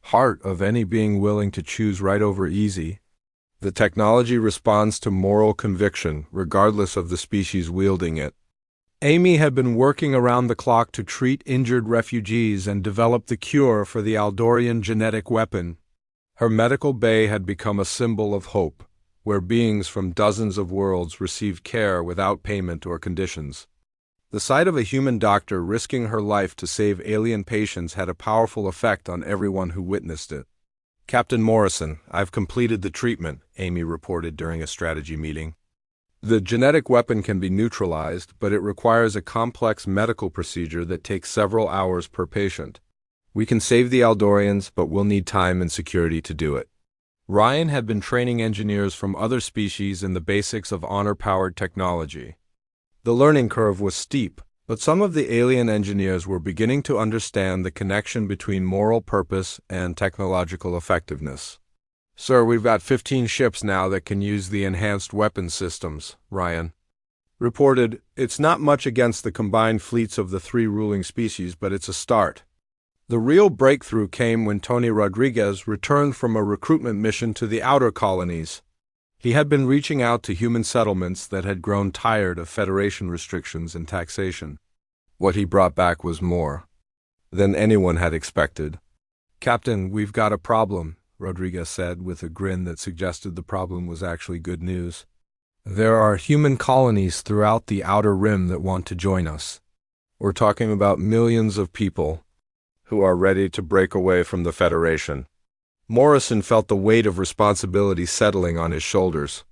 heart of any being willing to choose right over easy. The technology responds to moral conviction, regardless of the species wielding it. Amy had been working around the clock to treat injured refugees and develop the cure for the Aldorian genetic weapon. Her medical bay had become a symbol of hope, where beings from dozens of worlds received care without payment or conditions. The sight of a human doctor risking her life to save alien patients had a powerful effect on everyone who witnessed it. Captain Morrison, I've completed the treatment, Amy reported during a strategy meeting. The genetic weapon can be neutralized, but it requires a complex medical procedure that takes several hours per patient. We can save the Eldorians, but we'll need time and security to do it. Ryan had been training engineers from other species in the basics of honor-powered technology. The learning curve was steep, but some of the alien engineers were beginning to understand the connection between moral purpose and technological effectiveness. "Sir, we've got 15 ships now that can use the enhanced weapons systems," Ryan reported. "It's not much against the combined fleets of the three ruling species, but it's a start." The real breakthrough came when Tony Rodriguez returned from a recruitment mission to the outer colonies. He had been reaching out to human settlements that had grown tired of Federation restrictions and taxation. What he brought back was more than anyone had expected. "Captain, we've got a problem," Rodriguez said with a grin that suggested the problem was actually good news. "There are human colonies throughout the Outer Rim that want to join us. We're talking about millions of people who are ready to break away from the Federation." Morrison felt the weight of responsibility settling on his shoulders.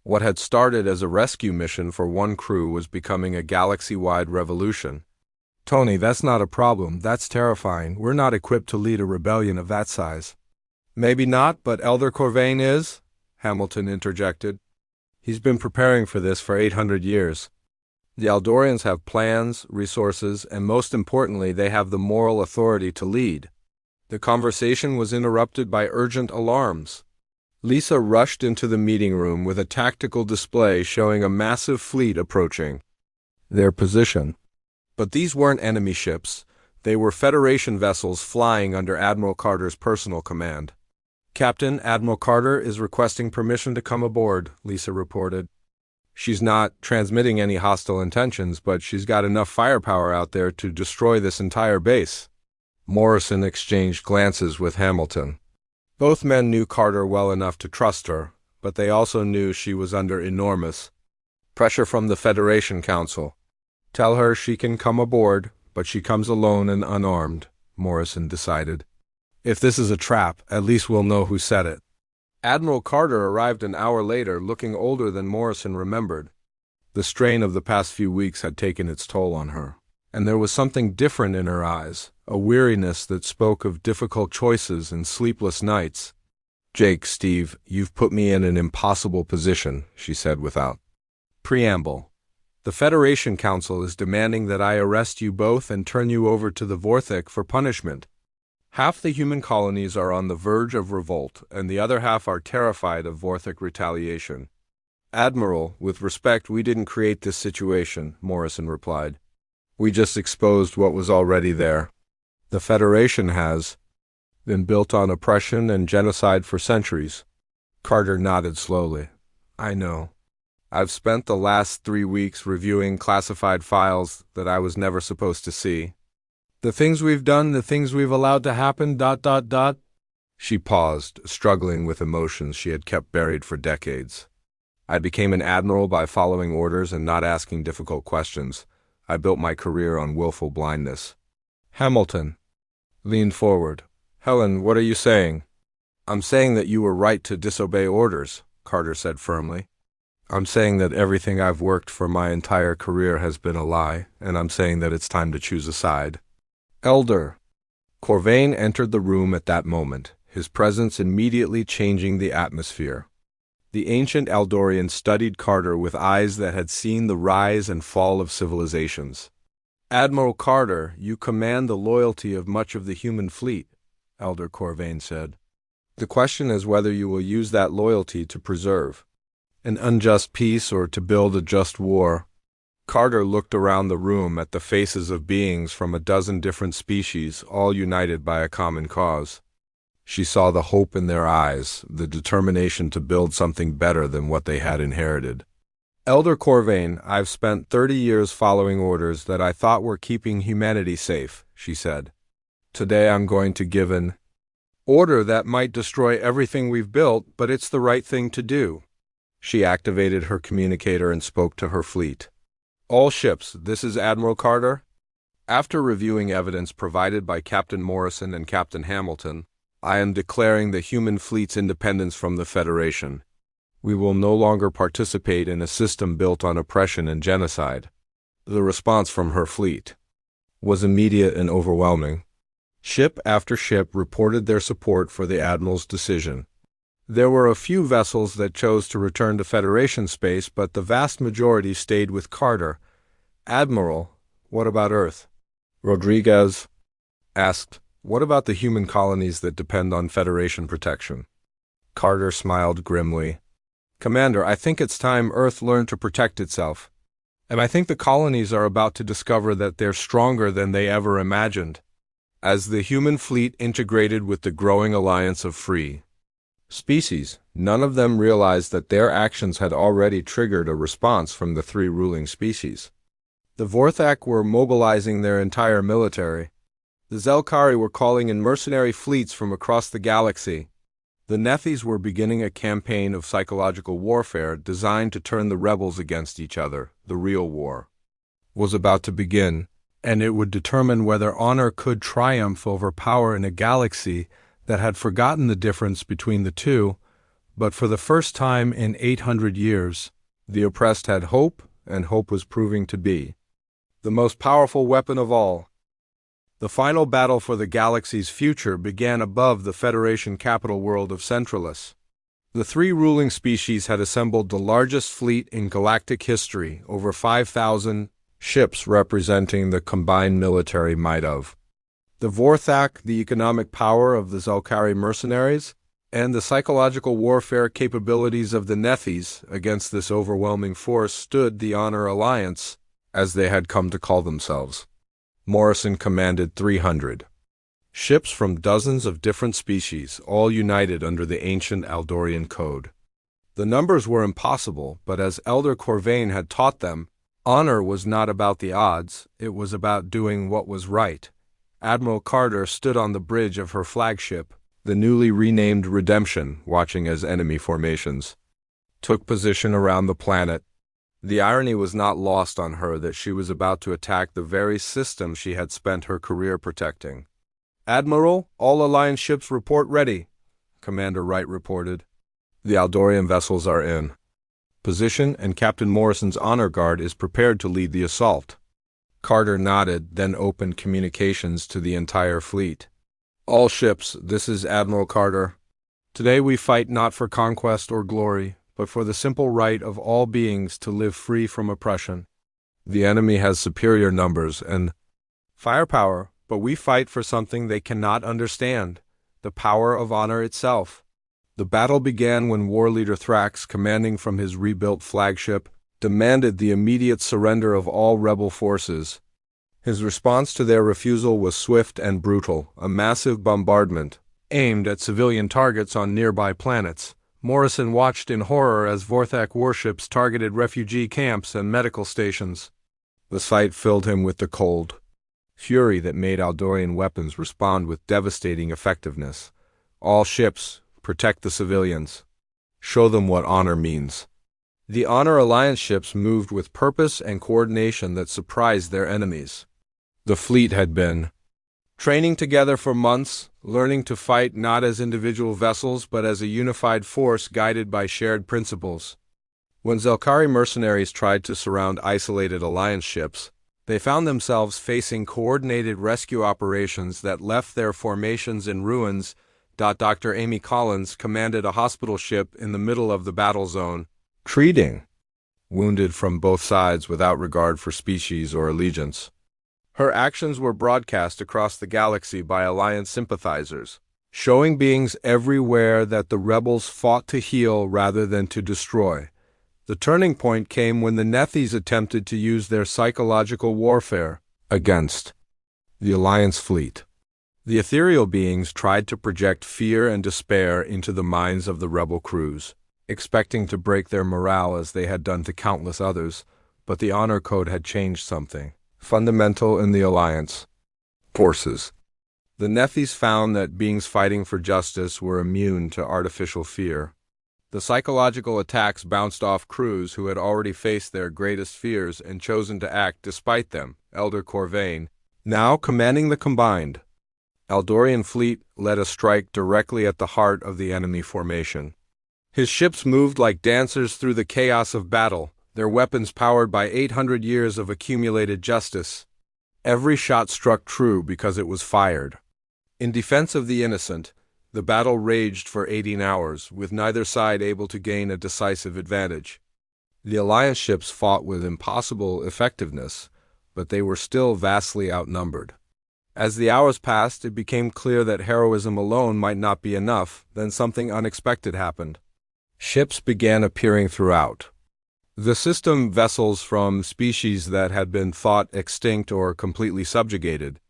What had started as a rescue mission for one crew was becoming a galaxy-wide revolution. "Tony, that's not a problem. That's terrifying. We're not equipped to lead a rebellion of that size." "Maybe not, but Elder Corvain is," Hamilton interjected. "He's been preparing for this for 800 years. The Eldorians have plans, resources, and most importantly, they have the moral authority to lead." The conversation was interrupted by urgent alarms. Lisa rushed into the meeting room with a tactical display showing a massive fleet approaching their position. But these weren't enemy ships. They were Federation vessels flying under Admiral Carter's personal command. "Captain, Admiral Carter is requesting permission to come aboard," Lisa reported. "She's not transmitting any hostile intentions, but she's got enough firepower out there to destroy this entire base." Morrison exchanged glances with Hamilton. Both men knew Carter well enough to trust her, but they also knew she was under enormous pressure from the Federation Council. "Tell her she can come aboard, but she comes alone and unarmed," Morrison decided. "If this is a trap, at least we'll know who set it." Admiral Carter arrived an hour later, looking older than Morrison remembered. The strain of the past few weeks had taken its toll on her, and there was something different in her eyes, a weariness that spoke of difficult choices and sleepless nights. "Jake, Steve, you've put me in an impossible position," she said without preamble. "The Federation Council is demanding that I arrest you both and turn you over to the Vorthik for punishment. Half the human colonies are on the verge of revolt, and the other half are terrified of Vorthik retaliation." "Admiral, with respect, we didn't create this situation," Morrison replied. "We just exposed what was already there. The Federation has been built on oppression and genocide for centuries." Carter nodded slowly. "I know. I've spent the last 3 weeks reviewing classified files that I was never supposed to see. The things we've done, the things we've allowed to happen, ... She paused, struggling with emotions she had kept buried for decades. "I became an admiral by following orders and not asking difficult questions. I built my career on willful blindness." Hamilton leaned forward. "Helen, what are you saying?" "I'm saying that you were right to disobey orders," Carter said firmly. "I'm saying that everything I've worked for my entire career has been a lie, and I'm saying that it's time to choose a side." "Elder." Corvain entered the room at that moment, his presence immediately changing the atmosphere. The ancient Eldorian studied Carter with eyes that had seen the rise and fall of civilizations. "Admiral Carter, you command the loyalty of much of the human fleet," Elder Corvain said. "The question is whether you will use that loyalty to preserve an unjust peace or to build a just war." Carter looked around the room at the faces of beings from a dozen different species, all united by a common cause. She saw the hope in their eyes, the determination to build something better than what they had inherited. "Elder Corvain, I've spent 30 years following orders that I thought were keeping humanity safe," she said. "Today I'm going to give an order that might destroy everything we've built, but it's the right thing to do." She activated her communicator and spoke to her fleet. "All ships, this is Admiral Carter. After reviewing evidence provided by Captain Morrison and Captain Hamilton, I am declaring the human fleet's independence from the Federation. We will no longer participate in a system built on oppression and genocide." The response from her fleet was immediate and overwhelming. Ship after ship reported their support for the Admiral's decision. There were a few vessels that chose to return to Federation space, but the vast majority stayed with Carter. "Admiral, what about Earth?" Rodriguez asked. "What about the human colonies that depend on Federation protection?" Carter smiled grimly. "Commander, I think it's time Earth learned to protect itself. And I think the colonies are about to discover that they're stronger than they ever imagined." As the human fleet integrated with the growing alliance of free species, none of them realized that their actions had already triggered a response from the three ruling species. The Vorthak were mobilizing their entire military. The Zelkari were calling in mercenary fleets from across the galaxy. The Nethys were beginning a campaign of psychological warfare designed to turn the rebels against each other. The real war was about to begin, and it would determine whether honor could triumph over power in a galaxy that had forgotten the difference between the two. But for the first time in 800 years, the oppressed had hope, and hope was proving to be the most powerful weapon of all. The final battle for the galaxy's future began above the Federation capital world of Centralis. The three ruling species had assembled the largest fleet in galactic history, over 5,000 ships representing the combined military might of the Vorthak, the economic power of the Zelkari mercenaries, and the psychological warfare capabilities of the Nethys. Against this overwhelming force stood the Honor Alliance, as they had come to call themselves. Morrison commanded 300 ships from dozens of different species, all united under the ancient Aldorian code. The numbers were impossible, but as Elder Corvain had taught them, honor was not about the odds, it was about doing what was right. Admiral Carter stood on the bridge of her flagship, the newly renamed Redemption, watching as enemy formations took position around the planet. The irony was not lost on her that she was about to attack the very system she had spent her career protecting. "Admiral, all Alliance ships report ready," Commander Wright reported. "The Aldorian vessels are in position, and Captain Morrison's honor guard is prepared to lead the assault." Carter nodded, then opened communications to the entire fleet. "All ships, this is Admiral Carter. Today we fight not for conquest or glory, but for the simple right of all beings to live free from oppression. The enemy has superior numbers and firepower, but we fight for something they cannot understand, the power of honor itself." The battle began when War Leader Thrax, commanding from his rebuilt flagship, demanded the immediate surrender of all rebel forces. His response to their refusal was swift and brutal, a massive bombardment aimed at civilian targets on nearby planets. Morrison watched in horror as Vorthak warships targeted refugee camps and medical stations. The sight filled him with the cold fury that made Aldorian weapons respond with devastating effectiveness. "All ships, protect the civilians. Show them what honor means." The Honor Alliance ships moved with purpose and coordination that surprised their enemies. The fleet had been training together for months, learning to fight not as individual vessels but as a unified force guided by shared principles. When Zelkari mercenaries tried to surround isolated Alliance ships, they found themselves facing coordinated rescue operations that left their formations in ruins. Dr. Amy Collins commanded a hospital ship in the middle of the battle zone, treating wounded from both sides without regard for species or allegiance. Her actions were broadcast across the galaxy by Alliance sympathizers, showing beings everywhere that the rebels fought to heal rather than to destroy. The turning point came when the Nethys attempted to use their psychological warfare against the Alliance fleet. The ethereal beings tried to project fear and despair into the minds of the rebel crews, expecting to break their morale as they had done to countless others, but the honor code had changed something fundamental in the Alliance forces. The Nethys found that beings fighting for justice were immune to artificial fear. The psychological attacks bounced off crews who had already faced their greatest fears and chosen to act despite them. Elder Corvain, now commanding the combined Aldorian fleet, led a strike directly at the heart of the enemy formation. His ships moved like dancers through the chaos of battle, their weapons powered by 800 years of accumulated justice. Every shot struck true because it was fired In defense of the innocent, the battle raged for 18 hours, with neither side able to gain a decisive advantage. The Alliance ships fought with impossible effectiveness, but they were still vastly outnumbered. As the hours passed, it became clear that heroism alone might not be enough. Then something unexpected happened. Ships began appearing throughout the system, vessels from species that had been thought extinct or completely subjugated.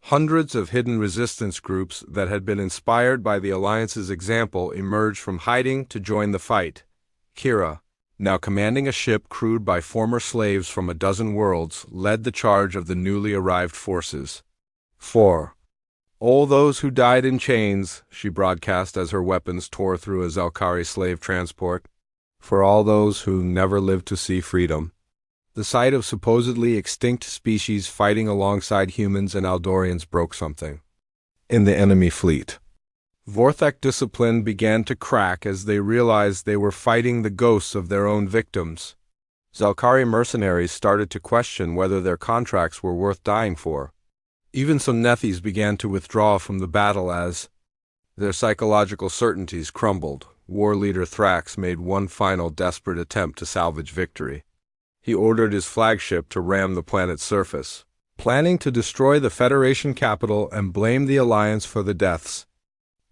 Hundreds of hidden resistance groups that had been inspired by the Alliance's example emerged from hiding to join the fight. Kira, now commanding a ship crewed by former slaves from a dozen worlds, led the charge of the newly arrived forces. "For all those who died in chains," she broadcast as her weapons tore through a Zelkari slave transport. "For all those who never lived to see freedom." The sight of supposedly extinct species fighting alongside humans and Aldorians broke something in the enemy fleet. Vorthek discipline began to crack as they realized they were fighting the ghosts of their own victims. Zelkari mercenaries started to question whether their contracts were worth dying for. Even some Nethys began to withdraw from the battle as their psychological certainties crumbled. War leader Thrax made one final desperate attempt to salvage victory. He ordered his flagship to ram the planet's surface, planning to destroy the Federation capital and blame the Alliance for the deaths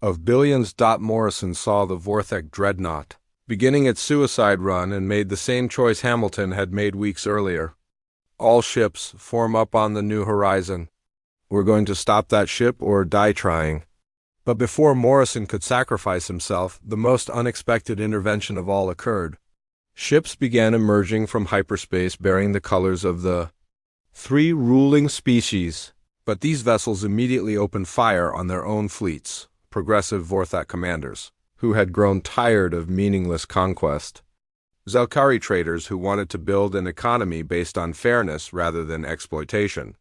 of billions. Morrison saw the Vorthek dreadnought beginning its suicide run and made the same choice Hamilton had made weeks earlier. "All ships, form up on the New Horizon. We're going to stop that ship or die trying." But before Morrison could sacrifice himself, the most unexpected intervention of all occurred. Ships began emerging from hyperspace bearing the colors of the three ruling species, but these vessels immediately opened fire on their own fleets, progressive Vorthak commanders, who had grown tired of meaningless conquest. Zelkari traders who wanted to build an economy based on fairness rather than exploitation.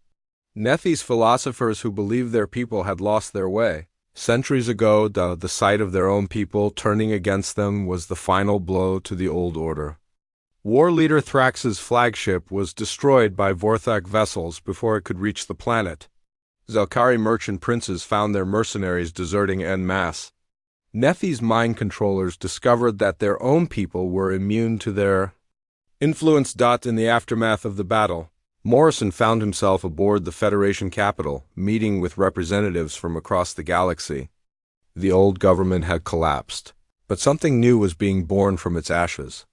Nethys philosophers who believed their people had lost their way. Centuries ago, the sight of their own people turning against them was the final blow to the old order. War leader Thrax's flagship was destroyed by Vorthak vessels before it could reach the planet. Zelkari merchant princes found their mercenaries deserting en masse. Nethys mind controllers discovered that their own people were immune to their influence. In the aftermath of the battle, Morrison found himself aboard the Federation capital, meeting with representatives from across the galaxy. The old government had collapsed, but something new was being born from its ashes.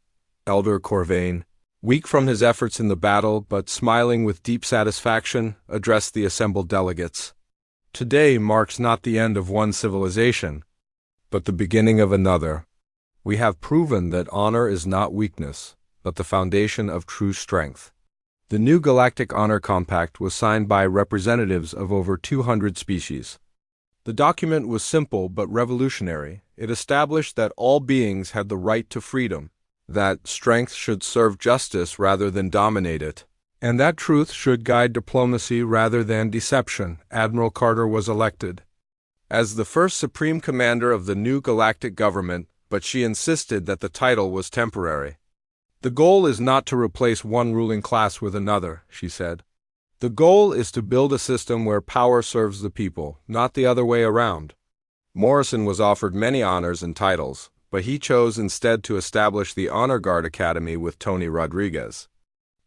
Elder Corvain, weak from his efforts in the battle but smiling with deep satisfaction, addressed the assembled delegates. "Today marks not the end of one civilization, but the beginning of another. We have proven that honor is not weakness, but the foundation of true strength." The new Galactic Honor Compact was signed by representatives of over 200 species. The document was simple but revolutionary. It established that all beings had the right to freedom, that strength should serve justice rather than dominate it, and that truth should guide diplomacy rather than deception. Admiral Carter was elected as the first Supreme Commander of the new galactic government, but she insisted that the title was temporary. "The goal is not to replace one ruling class with another," she said. "The goal is to build a system where power serves the people, not the other way around." Morrison was offered many honors and titles, but he chose instead to establish the Honor Guard Academy with Tony Rodriguez.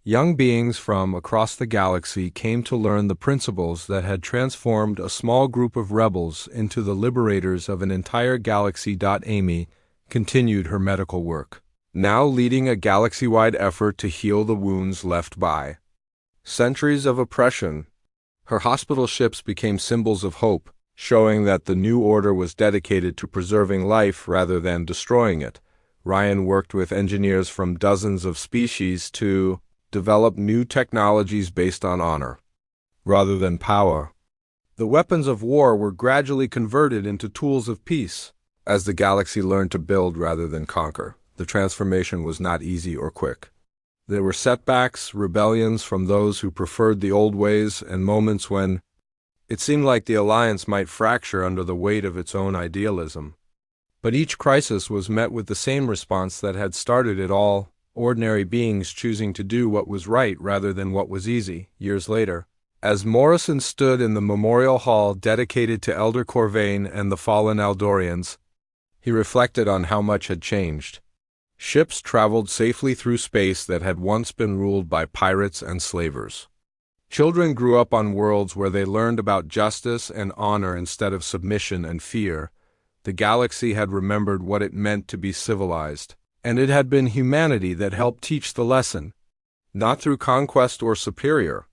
Young beings from across the galaxy came to learn the principles that had transformed a small group of rebels into the liberators of an entire galaxy. Amy continued her medical work, now leading a galaxy-wide effort to heal the wounds left by centuries of oppression. Her hospital ships became symbols of hope, showing that the new order was dedicated to preserving life rather than destroying it. Ryan worked with engineers from dozens of species to develop new technologies based on honor rather than power. The weapons of war were gradually converted into tools of peace as the galaxy learned to build rather than conquer. The transformation was not easy or quick. There were setbacks, rebellions from those who preferred the old ways, and moments when it seemed like the Alliance might fracture under the weight of its own idealism. But each crisis was met with the same response that had started it all: ordinary beings choosing to do what was right rather than what was easy. Years later, As Morrison stood in the memorial hall dedicated to Elder Corvain and the fallen Eldorians, he reflected on how much had changed. Ships traveled safely through space that had once been ruled by pirates and slavers. Children grew up on worlds where they learned about justice and honor instead of submission and fear. The galaxy had remembered what it meant to be civilized, and it had been humanity that helped teach the lesson, not through conquest or superior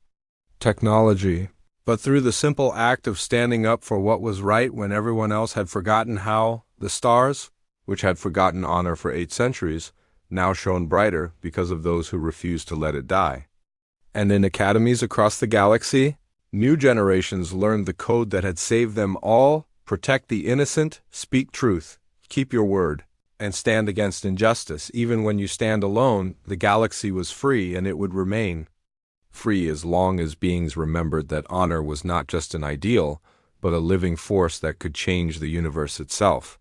technology, but through the simple act of standing up for what was right when everyone else had forgotten how. The stars, which had forgotten honor for 8 centuries, now shone brighter because of those who refused to let it die. And in academies across the galaxy, new generations learned the code that had saved them all: protect the innocent, speak truth, keep your word, and stand against injustice. Even when you stand alone, the galaxy was free, and it would remain free as long as beings remembered that honor was not just an ideal, but a living force that could change the universe itself.